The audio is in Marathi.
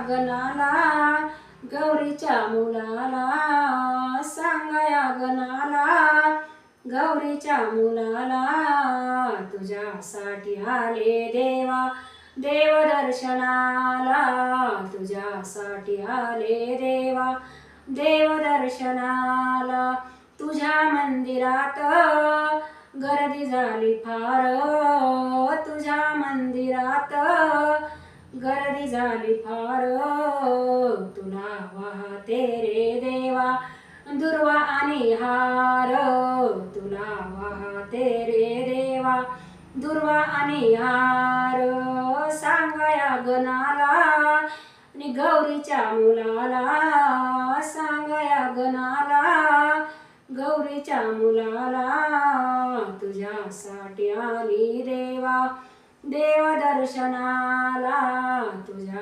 गणाला गौरीच्या मुलाला, सांगा गणाला गौरीच्या मुलाला, तुझ्यासाठी आले देवा देवदर्शनाला, तुझ्यासाठी आले देवा देवदर्शनाला. तुझ्या मंदिरात गर्दी झाली फार, तुझ्या मंदिरात गर्दी झाली फार, तुला वाहते रे देवा दुर्वा आणि हार, तुला वाहते रे देवा दुर्वा आणि हार. सांगा गणाला आणि गौरीच्या मुलाला, सांगा गणाला गौरीच्या मुलाला, तुझ्यासाठी आली देवा देवदर्शनाला, तुझ्या